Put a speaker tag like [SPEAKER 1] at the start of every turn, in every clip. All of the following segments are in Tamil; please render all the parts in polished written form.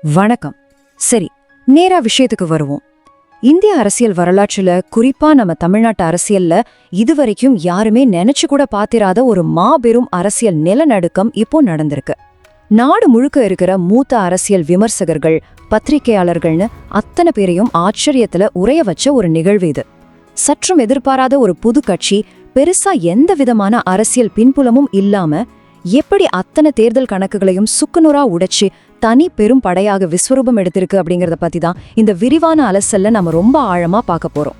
[SPEAKER 1] வணக்கம். சரி, நேரா விஷயத்துக்கு வருவோம். இந்திய அரசியல் வரலாற்றுல, குறிப்பா நம்ம தமிழ்நாட்டு அரசியல்ல இதுவரைக்கும் யாருமே நினைச்சு கூட பாத்திராத ஒரு மாபெரும் அரசியல் நிலநடுக்கம் இப்போ நடந்திருக்கு. நாடு முழுக்க இருக்கிற மூத்த அரசியல் விமர்சகர்கள், பத்திரிகையாளர்கள்னு அத்தனை பேரையும் ஆச்சரியத்துல உறைய வச்ச ஒரு நிகழ்வு இது. சற்றும் எதிர்பாராத ஒரு புது கட்சி, பெருசா எந்த விதமான அரசியல் பின்புலமும் இல்லாம எப்படி அத்தனை தேர்தல் கணக்குகளையும் சுக்குநூறா உடைச்சு தனி பெரும் படையாக விஸ்வரூபம் எடுத்திருக்கு அப்படிங்கறத பத்தி தான் இந்த விரிவான அலசல்ல நம்ம ரொம்ப ஆழமா பார்க்க போறோம்.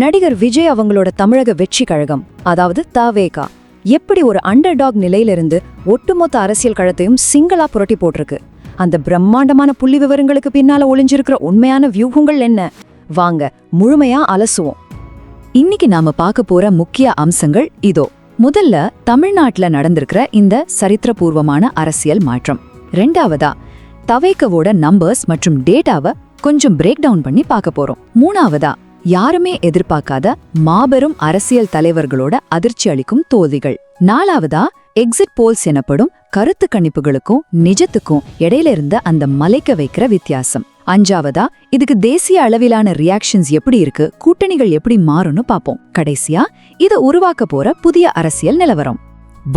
[SPEAKER 1] நடிகர் விஜய் அவங்களோட தமிழக வெற்றி கழகம், அதாவது தவேகா, எப்படி ஒரு அண்டர்டாக் நிலையிலிருந்து ஒட்டுமொத்த அரசியல் களத்தையும் சிங்களா புரட்டி போட்டிருக்கு. அந்த பிரம்மாண்டமான புள்ளி விவரங்களுக்கு பின்னால ஒளிஞ்சிருக்கிற உண்மையான வியூகங்கள் என்ன? வாங்க முழுமையா அலசுவோம். இன்னைக்கு நாம பார்க்க போற முக்கிய அம்சங்கள் இதோ. முதல்ல தமிழ்நாட்டுல நடந்திருக்கிற இந்த சரித்திரபூர்வமான அரசியல் மாற்றம். ரெண்டாவதா தவேகாவோட நம்பர்ஸ் மற்றும் டேட்டாவை கொஞ்சம் பிரேக் டவுன் பண்ணி பார்க்க போறோம். மூணாவதா யாருமே எதிர்பார்க்காத மாபெரும் அரசியல் தலைவர்களோட அதிர்ச்சி அளிக்கும் தோல்விகள். நாலாவதா எக்ஸிட் போல்ஸ் எனப்படும் கருத்து கணிப்புகளுக்கும் நிஜத்துக்கும் இடையில இருந்த அந்த மலைக்க வைக்கிற வித்தியாசம். அஞ்சாவதா இதுக்கு தேசிய அளவிலான ரியாக்ஷன்ஸ் எப்படி இருக்கு, கூட்டணிகள் எப்படி மாறும்னு பாப்போம். கடைசியா இது உருவாக்க போற புதிய அரசியல் நிலவரம்.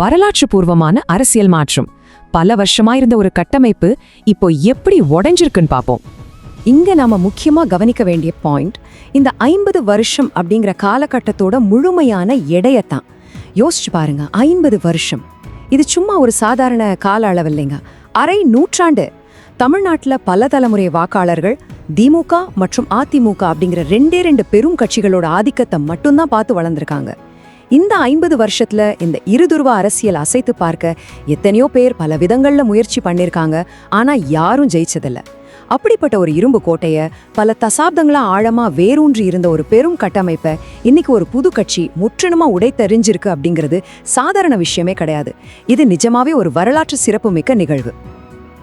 [SPEAKER 2] வரலாற்று பூர்வமான அரசியல் மாற்றம். பல வருஷமா இருந்த ஒரு கட்டமைப்பு இப்போ எப்படி உடைஞ்சிருக்குன்னு பாப்போம்.
[SPEAKER 1] இங்க நாம முக்கியமா கவனிக்க வேண்டிய பாயிண்ட், இந்த 50 வருஷம் அப்படிங்கிற காலகட்டத்தோட முழுமையான எடையத்தான். யோசிச்சு பாருங்க, 50 வருஷம் இது சும்மா ஒரு சாதாரண கால அளவு இல்லைங்க, அரை நூற்றாண்டு. தமிழ்நாட்டுல பல தலைமுறை வாக்காளர்கள் திமுக மற்றும் அதிமுக அப்படிங்கிற ரெண்டு பெரும் கட்சிகளோட ஆதிக்கத்தை மட்டும்தான் பார்த்து வளர்ந்துருக்காங்க. இந்த 50 வருஷத்துல இந்த இருதுருவ அரசியல் அசைத்து பார்க்க எத்தனையோ பேர் பல விதங்கள்ல முயற்சி பண்ணிருக்காங்க. ஆனா யாரும் ஜெயிச்சதில்ல. அப்படிப்பட்ட ஒரு இரும்பு கோட்டைய, பல தசாப்தங்களா ஆழமா வேரூன்றி இருந்த ஒரு பெரும் கட்டமைப்பை இன்னைக்கு ஒரு புது கட்சி முற்றிலுமா உடைத்தெறிஞ்சிருக்கு அப்படிங்கிறது சாதாரண விஷயமே கிடையாது. இது நிஜமாவே ஒரு வரலாற்று சிறப்புமிக்க நிகழ்வு.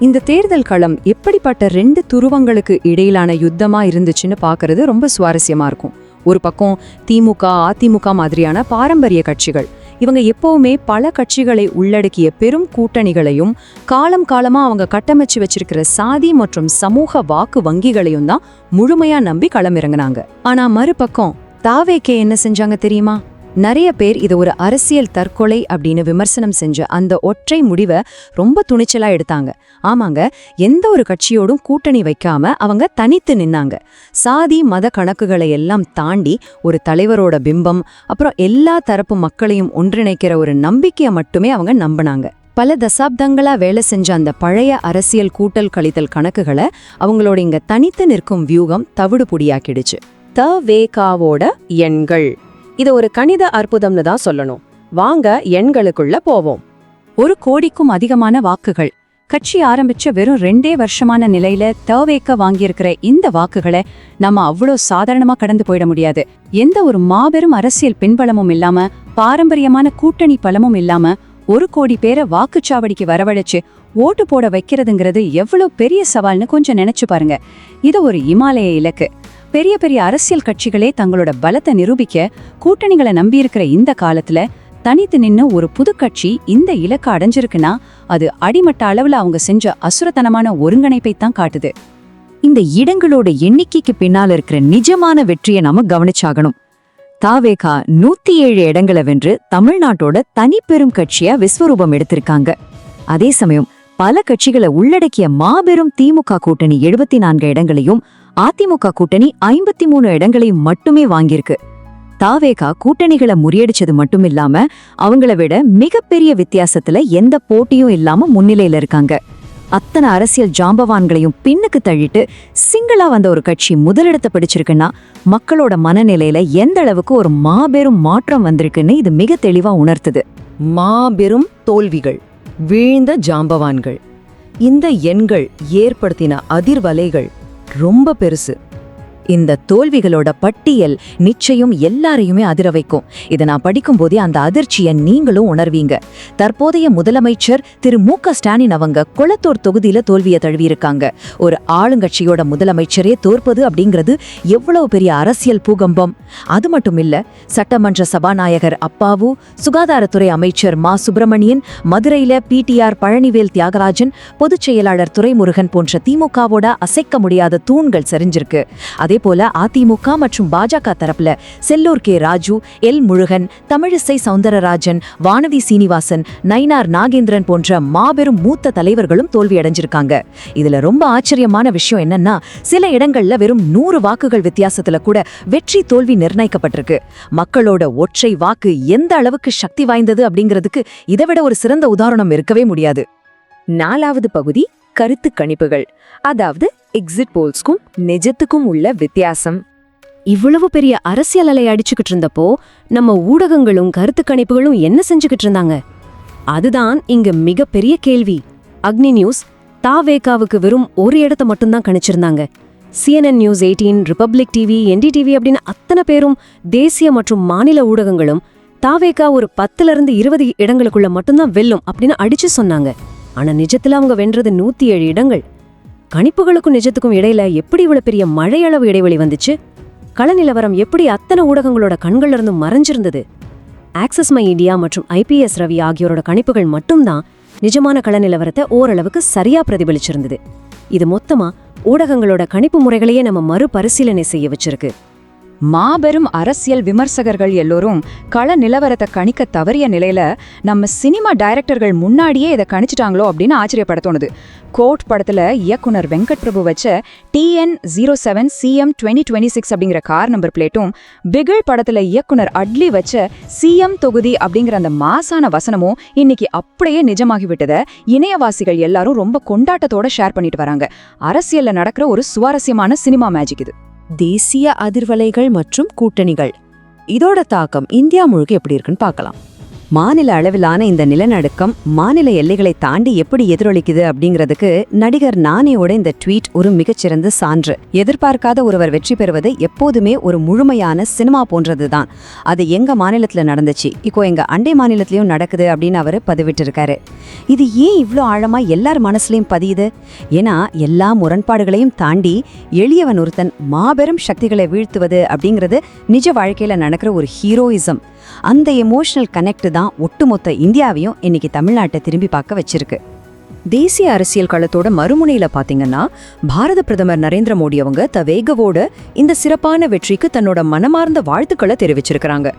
[SPEAKER 1] இந்த தேர்தல் களம் எப்படிப்பட்ட ரெண்டு துருவங்களுக்கு இடையிலான யுத்தமா இருந்துச்சுன்னு பாக்குறது ரொம்ப சுவாரஸ்யமா இருக்கும். ஒரு பக்கம் திமுக, அதிமுக மாதிரியான பாரம்பரிய கட்சிகள், இவங்க எப்பவுமே பல கட்சிகளை உள்ளடக்கிய பெரும் கூட்டணிகளையும் காலம் காலமா அவங்க கட்டமைச்சு வச்சிருக்கிற சாதி மற்றும் சமூக வாக்கு வங்கிகளையும் தான் முழுமையா நம்பி களமிறங்கினாங்க. ஆனா மறுபக்கம் தாவேகே என்ன செஞ்சாங்க தெரியுமா? நிறைய பேர் இதை ஒரு அரசியல் தற்கொலை அப்படின்னு விமர்சனம் செஞ்ச அந்த ஒற்றை முடிவை ரொம்ப துணிச்சலா எடுத்தாங்க. ஆமாங்க, எந்த ஒரு கட்சியோடும் கூட்டணி வைக்காம அவங்க தனித்து நின்னாங்க. சாதி மத கணக்குகளை எல்லாம் தாண்டி ஒரு தலைவரோட பிம்பம், அப்புறம் எல்லா தரப்பு மக்களையும் ஒன்றிணைக்கிற ஒரு நம்பிக்கையை மட்டுமே அவங்க நம்பினாங்க. பல தசாப்தங்களா வேலை செஞ்ச அந்த பழைய அரசியல் கூட்டல் கழித்தல் கணக்குகளை அவங்களோட இங்க தனித்து நிற்கும் வியூகம் தவிடு பொடியாக்கிடுச்சு. தவேகாவோட எண்கள், இது ஒரு கணித அற்புதம்னு தான் சொல்லணும். வாங்க எண்களுக்குள்ள போவோம். 1 கோடிக்கும் அதிகமான வாக்குகள். கட்சி ஆரம்பிச்ச வெறும் 2 வருஷமான நிலையில தவேகா வாங்கியிருக்கிற இந்த வாக்குகளை நம்ம அவ்வளோ சாதாரணமா கடந்து போயிட முடியாது. எந்த ஒரு மாபெரும் அரசியல் பின்பலமும் இல்லாம, பாரம்பரியமான கூட்டணி பலமும் இல்லாம 1 கோடி பேரை வாக்குச்சாவடிக்கு வரவழைச்சு ஓட்டு போட வைக்கிறதுங்கிறது எவ்வளவு பெரிய சவால்னு கொஞ்சம் நினைச்சு பாருங்க. இது ஒரு இமாலய இலக்கு. பெரிய பெரிய அரசியல் கட்சிகளே தங்களோட பலத்தை நிரூபிக்க கூட்டணிகளை நம்பியிருக்கிற இந்த காலத்துல தனித்து நின்னு ஒரு புது கட்சி இந்த இலக்கை அடைஞ்சிருக்குன்னா அது அடிமட்ட அளவுல அவங்க செஞ்ச அசுரத்தனமான ஒருங்கிணைப்பை தான் காட்டுது. இந்த இடங்களோட எண்ணிக்கைக்கு பின்னால இருக்கிற நிஜமான வெற்றியை நாம கவனிச்சாகணும். தவேகா 107 இடங்களை வென்று தமிழ்நாட்டோட தனி பெரும் கட்சியா விஸ்வரூபம் எடுத்திருக்காங்க. அதே சமயம் பல கட்சிகளை உள்ளடக்கிய மாபெரும் திமுக கூட்டணி 74 இடங்களையும், அதிமுக கூட்டணி 53 இடங்களையும் மட்டுமே வாங்கியிருக்கு. தவேகா கூட்டணிகளை முறியடிச்சது மட்டும் இல்லாம அவங்கள விட மிகப்பெரிய வித்தியாசத்துல எந்த போட்டியும் இல்லாம முன்னிலையில இருக்காங்க. அத்தனை அரசியல் ஜாம்பவான்களையும் பின்னுக்கு தள்ளிட்டு சிங்களா வந்த ஒரு கட்சி முதலிடத்தை பிடிச்சிருக்குன்னா மக்களோட மனநிலையில எந்த அளவுக்கு ஒரு மாபெரும் மாற்றம் வந்திருக்குன்னு இது மிக தெளிவா உணர்த்துது. மாபெரும் தோல்விகள், வீழ்ந்த ஜாம்பவான்கள், இந்த எண்கள் ஏற்படுத்தின அதிர்வலைகள் ரொம்ப பெருசு.
[SPEAKER 3] இந்த தோல்விகளோட பட்டியல் நிச்சயம் எல்லாரையுமே அதிர வைக்கும். இதை நான் படிக்கும்போதே அந்த அதிர்ச்சியை நீங்களும் உணர்வீங்க. தற்போதைய முதலமைச்சர் திரு மு.க. ஸ்டாலின் அவங்க கொளத்தூர் தொகுதியில தோல்வியை தழுவியிருக்காங்க. ஒரு ஆளுங்கட்சியோட முதலமைச்சரே தோற்பது அப்படிங்கிறது எவ்வளவு பெரிய அரசியல் பூகம்பம். அது மட்டும் இல்ல, சட்டமன்ற சபாநாயகர் அப்பாவு, சுகாதாரத்துறை அமைச்சர் மா சுப்பிரமணியன், மதுரையில பிடிஆர் பழனிவேல் தியாகராஜன், பொதுச் செயலாளர் துரைமுருகன் போன்ற திமுகவோட அசைக்க முடியாத தூண்கள் சரிஞ்சிருக்கு. அதே போல அதிமுக மற்றும் பாஜக தரப்புல செல்லூர் கே ராஜு, எல் முருகன், தமிழிசை சவுந்தரராஜன், வானதி சீனிவாசன், நயினார் நாகேந்திரன் போன்ற மாபெரும் மூத்த தலைவர்களும் தோல்வியடைஞ்சிருக்காங்க. இதுல ரொம்ப ஆச்சரியமான விஷயம் என்னன்னா, சில இடங்கள்ல வெறும் 100 வாக்குகள் வித்தியாசத்துல கூட வெற்றி தோல்வி நிர்ணயிக்கப்பட்டிருக்கு. மக்களோட ஒற்றை வாக்கு எந்த அளவுக்கு சக்தி வாய்ந்தது அப்படிங்கிறதுக்கு இதைவிட ஒரு சிறந்த உதாரணம் இருக்கவே முடியாது.
[SPEAKER 1] 4வது பகுதி கருத்து கணிப்புகள், அதாவது எக்ஸிட் போல்ஸ்க்கும் நிஜத்துக்கும் உள்ள வித்தியாசம். இவ்வளவு பெரிய அரசியல் அலை அடிச்சுக்கிட்டு இருந்தப்போ நம்ம ஊடகங்களும் கருத்து கணிப்புகளும் என்ன செஞ்சுக்கிட்டு இருந்தாங்க? அதுதான் இங்க மிகப்பெரிய கேள்வி. அக்னி நியூஸ் தாவேகாவுக்கு வெறும் ஒரு இடத்த மட்டும்தான் கணிச்சிருந்தாங்க. CNN news 18, republic TV, NDTV அப்படின்னு அத்தனை பேரும் தேசிய மற்றும் மாநில ஊடகங்களும் தாவேகா ஒரு 10லிருந்து 20 இடங்களுக்குள்ள மட்டும்தான் வெல்லும் அப்படின்னு அடிச்சு சொன்னாங்க. ஆனா நிஜத்துல அவங்க வென்றது 107 இடங்கள். கணிப்புகளுக்கும் நிஜத்துக்கும் இடையில எப்படி இவ்வளவு பெரிய மழையளவு இடைவெளி வந்துச்சு? கள நிலவரம் எப்படி அத்தனை ஊடகங்களோட கண்கள்ல இருந்து மறைஞ்சிருந்தது? ஆக்சஸ் மை இந்தியா மற்றும் IPS ரவி ஆகியோரோட கணிப்புகள் மட்டும்தான் நிஜமான கள நிலவரத்தை ஓரளவுக்கு சரியா பிரதிபலிச்சிருந்தது. இது மொத்தமா ஊடகங்களோட கணிப்பு முறைகளையே நம்ம மறுபரிசீலனை செய்ய வச்சிருக்கு.
[SPEAKER 4] மாபெரும் அரசியல் விமர்சகர்கள் எல்லோரும் கள நிலவரத்தை கணிக்க தவறிய நிலையில நம்ம சினிமா டைரக்டர்கள் முன்னாடியே இதை கணிச்சிட்டாங்களோ அப்படின்னு ஆச்சரியப்பட தோணுது. கோட் படத்துல இயக்குனர் வெங்கட் பிரபு வச்ச TN07 CM 2026 அப்படிங்கிற கார் நம்பர் பிளேட்டும், பிகில் படத்துல இயக்குனர் அட்லி வச்ச CM தொகுதி அப்படிங்கிற அந்த மாசான வசனமும் இன்னைக்கு அப்படியே நிஜமாகிவிட்டத இணையவாசிகள் எல்லாரும் ரொம்ப கொண்டாட்டத்தோட ஷேர் பண்ணிட்டு வராங்க. அரசியல்ல நடக்கிற ஒரு சுவாரஸ்யமான சினிமா மேஜிக் இது.
[SPEAKER 1] தேசிய அதிர்வலைகள் மற்றும் கூட்டணிகள், இதோட தாக்கம் இந்தியா முழுக்க எப்படி இருக்குன்னு பார்க்கலாம். மாநில அளவிலான இந்த நிலநடுக்கம் மாநில எல்லைகளை தாண்டி எப்படி எதிரொலிக்குது அப்படிங்கிறதுக்கு நடிகர் நானேயோட இந்த ட்வீட் ஒரு மிகச்சிறந்த சான்று. எதிர்பார்க்காத ஒருவர் வெற்றி பெறுவது எப்போதுமே ஒரு முழுமையான சினிமா போன்றதுதான். அது எங்க மாநிலத்துல நடந்துச்சு, இப்போ எங்க அண்டை மாநிலத்திலயும் நடக்குது அப்படின்னு அவரு பதிவிட்டிருக்காரு. இது ஏன் இவ்ளோ ஆழமா எல்லார் மனசுலயும் பதியுது? ஏன்னா எல்லா முரண்பாடுகளையும் தாண்டி எளியவன் ஒருத்தன் மாபெரும் சக்திகளை வீழ்த்துவது அப்படிங்கிறது நிஜ வாழ்க்கையில நடக்கிற ஒரு ஹீரோயிசம். அந்த எமோஷனல் கனெக்ட் தான் ஒட்டுமொத்த இந்தியாவையும் இன்னைக்கு தமிழ்நாட்டை திரும்பி பார்க்க வச்சிருக்கு. தேசிய அரசியல் களத்தோட மறுமுனையில பாத்தீங்கன்னா, பாரத பிரதமர் நரேந்திர மோடி அவங்க தவேகவோட இந்த சிறப்பான வெற்றிக்கு தன்னோட மனமார்ந்த வாழ்த்துக்களை தெரிவிச்சிருக்கிறாங்க.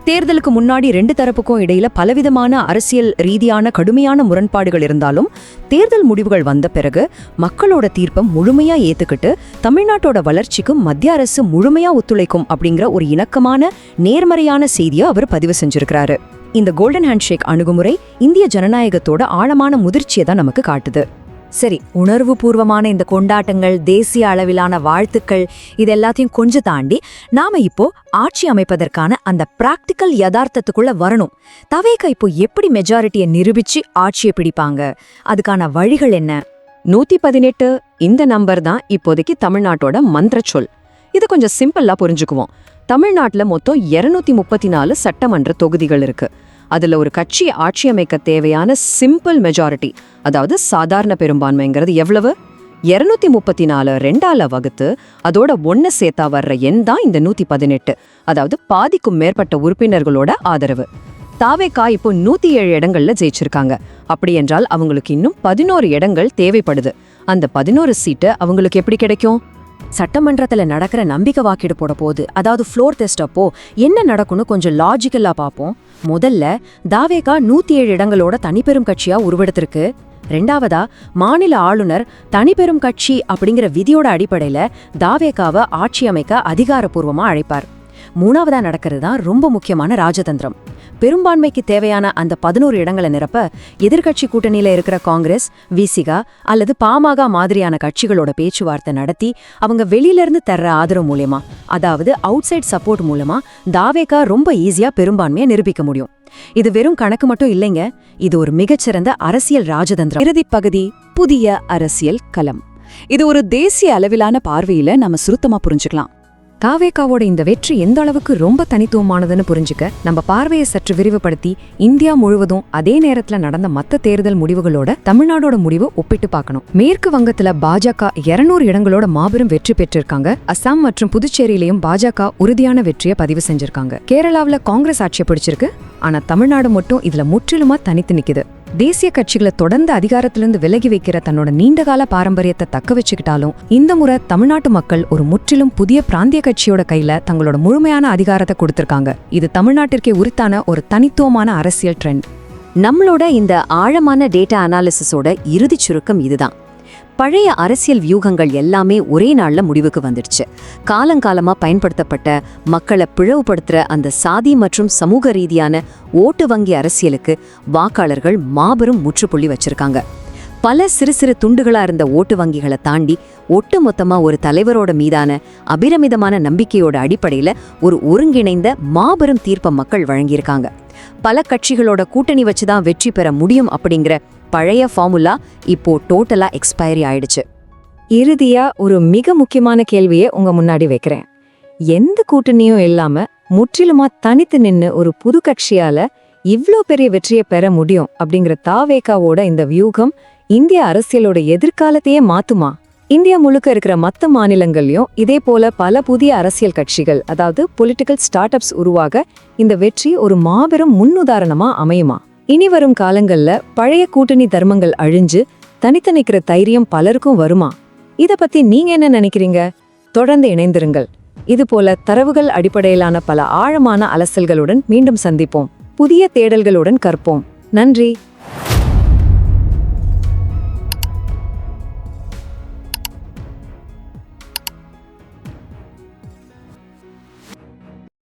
[SPEAKER 1] தேர்தலுக்கு முன்னாடி 2 தரப்புக்கும் இடையில பலவிதமான அரசியல் ரீதியான கடுமையான முரண்பாடுகள் இருந்தாலும் தேர்தல் முடிவுகள் வந்த பிறகு மக்களோட தீர்ப்பை முழுமையா ஏத்துக்கிட்டு தமிழ்நாட்டோட வளர்ச்சிக்கு மத்திய அரசு முழுமையா ஒத்துழைக்கும் அப்படிங்கிற ஒரு இணக்கமான நேர்மறையான செய்தியை அவர் பதிவு செஞ்சிருக்கிறாரு. இந்த கோல்டன் ஹேண்ட்ஷேக் அணுகுமுறை இந்திய ஜனநாயகத்தோட ஆழமான முதிர்ச்சியை தான் நமக்கு காட்டுது. சரி, உணர்வு பூர்வமான இந்த கொண்டாட்டங்கள், தேசிய அளவிலான வாழ்த்துக்கள், இது எல்லாத்தையும் கொஞ்சம் தாண்டி நாம இப்போ ஆட்சி அமைப்பதற்கான அந்த பிராக்டிக்கல் யதார்த்தத்துக்குள்ள வரணும். தவேகா இப்போ எப்படி மெஜாரிட்டியை நிரூபிச்சு ஆட்சியை பிடிப்பாங்க? அதுக்கான வழிகள் என்ன? 118 இந்த நம்பர் தான் இப்போதைக்கு தமிழ்நாட்டோட மந்திர சொல். இது கொஞ்சம் சிம்பிளா புரிஞ்சுக்குவோம். தமிழ்நாட்டுல மொத்தம் 234 சட்டமன்ற தொகுதிகள் இருக்கு. அதுல ஒரு கட்சி ஆட்சி அமைக்க தேவையான சிம்பிள் மெஜாரிட்டி, அதாவது சாதாரண பெரும்பான்மைங்கிறது எவ்வளவு? 234 2ஆல வகுத்து அதோட 1 சேர்த்தா வர்ற எண் தான் இந்த 118. அதாவது பாதிக்கும் மேற்பட்ட உறுப்பினர்களோட ஆதரவு. தாவேகா இப்போ 107 இடங்கள்ல ஜெயிச்சிருக்காங்க. அப்படி என்றால் அவங்களுக்கு இன்னும் 11 இடங்கள் தேவைப்படுது. அந்த 11 சீட்டு அவங்களுக்கு எப்படி கிடைக்கும்? சட்டமன்றத்துல நடக்கிற நம்பிக்கை வாக்கெடு போட போது, அதாவது ஃப்ளோர் டெஸ்ட் அப்போ என்ன நடக்கும்னு கொஞ்சம் லாஜிக்கலா பார்ப்போம். முதல்ல தாவேகா 107 இடங்களோட தனிப்பெரும் கட்சியா உருவெடுத்திருக்கு. 2ஆவதா மாநில ஆளுநர் தனிப்பெரும் கட்சி அப்படிங்கிற விதியோட அடிப்படையில தாவேகாவை ஆட்சி அமைக்க அதிகாரப்பூர்வமா அழைப்பார். 3ஆவதா நடக்கிறது தான் ரொம்ப முக்கியமான ராஜதந்திரம். பெரும்பான்மைக்கு தேவையான அந்த 11 இடங்களை நிரப்ப எதிர்க்கட்சி கூட்டணியில இருக்கிற காங்கிரஸ், விசிகா அல்லது பாமக மாதிரியான கட்சிகளோட பேச்சுவார்த்தை நடத்தி அவங்க வெளியிலிருந்து தர்ற ஆதரவு மூலமா, அதாவது அவுட் சைட் சப்போர்ட் மூலமா தாவேகா ரொம்ப ஈஸியா பெரும்பான்மையை நிரூபிக்க முடியும். இது வெறும் கணக்கு மட்டும் இல்லைங்க, இது ஒரு மிகச்சிறந்த அரசியல் ராஜதந்திரம். இறுதிப் பகுதி, புதிய அரசியல் களம்.
[SPEAKER 4] இது ஒரு தேசிய அளவிலான பார்வையில நம்ம சுருத்தமா புரிஞ்சுக்கலாம்.
[SPEAKER 1] தாவேகாவோட இந்த வெற்றி எந்த அளவுக்கு ரொம்ப தனித்துவமானதுன்னு புரிஞ்சுக்க நம்ம பார்வையை சற்று விரிவுபடுத்தி இந்தியா முழுவதும் அதே நேரத்துல நடந்த மத்த தேர்தல் முடிவுகளோட தமிழ்நாடோட முடிவு ஒப்பிட்டு பார்க்கணும். மேற்கு வங்கத்துல பாஜக 200 இடங்களோட மாபெரும் வெற்றி பெற்றிருக்காங்க. அசாம் மற்றும் புதுச்சேரியிலையும் பாஜக உறுதியான வெற்றியை பதிவு செஞ்சிருக்காங்க. கேரளாவுல காங்கிரஸ் ஆட்சியை பிடிச்சிருக்கு. ஆனா தமிழ்நாடு மட்டும் இதுல முற்றிலுமா தனித்து நிக்குது. தேசிய கட்சிகளை தொடர்ந்து அதிகாரத்திலிருந்து விலகி வைக்கிற தன்னோட நீண்டகால பாரம்பரியத்தை தக்க வச்சுக்கிட்டாலும் இந்த முறை தமிழ்நாட்டு மக்கள் ஒரு முற்றிலும் புதிய பிராந்திய கட்சியோட கையில தங்களோட முழுமையான அதிகாரத்தை கொடுத்திருக்காங்க. இது தமிழ்நாட்டிற்கே உரித்தான ஒரு தனித்துவமான அரசியல் ட்ரெண்ட்.
[SPEAKER 3] நம்மளோட இந்த ஆழமான டேட்டா அனாலிசிஸோட இறுதிச் சுருக்கம் இதுதான். பழைய அரசியல் வியூகங்கள் எல்லாமே ஒரே நாள்ல முடிவுக்கு வந்துடுச்சு. காலங்காலமா பயன்படுத்தப்பட்ட மக்களை பிளவுபடுத்துற அந்த சாதி மற்றும் சமூக ரீதியான ஓட்டு வங்கி அரசியலுக்கு வாக்காளர்கள் மாபெரும் முற்றுப்புள்ளி வச்சிருக்காங்க. பல சிறு சிறு துண்டுகளா இருந்த ஓட்டு வங்கிகளை தாண்டி ஒட்டுமொத்தமா ஒரு தலைவரோட மீதான அபிரமிதமான நம்பிக்கையோட அடிப்படையில ஒரு ஒருங்கிணைந்த மாபெரும் தீர்ப்பை மக்கள் வழங்கியிருக்காங்க. பல கட்சிகளோட கூட்டணி வச்சுதான் வெற்றி பெற முடியும் அப்படிங்கிற பழைய ஃபார்முலா இப்போ டோட்டலா எக்ஸ்பைரி ஆயிடுச்சு.
[SPEAKER 1] இறுதியா ஒரு மிக முக்கியமான கேள்வியை உங்க முன்னாடி வைக்கிறேன். எந்த கூட்டணியும் இல்லாம முற்றிலுமா தனித்து நின்னு ஒரு புது கட்சியால இவ்ளோ பெரிய வெற்றியை பெற முடியும் அப்படிங்கிற தாவேகாவோட இந்த வியூகம் இந்திய அரசியலோட எதிர்காலத்தையே மாத்துமா? இந்தியா முழுக்க இருக்கிற மத்த மாநிலங்கள்லயும் இதே போல பல புதிய அரசியல் கட்சிகள், அதாவது பொலிட்டிக்கல் ஸ்டார்ட் அப்ஸ் உருவாக இந்த வெற்றி ஒரு மாபெரும் முன்னுதாரணமா அமையுமா? இனி வரும் காலங்கள்ல பழைய கூட்டணி தர்மங்கள் அழிஞ்சு தனித்து நிக்கிற தைரியம் பலருக்கும் வருமா? இத பத்தி நீங்க என்ன நினைக்கிறீங்க? தொடர்ந்து இணைந்திருங்கள். இது போல தரவுகள் அடிப்படையிலான பல ஆழமான அலசல்களுடன் மீண்டும் சந்திப்போம். புதிய தேடல்களுடன் கற்போம். நன்றி.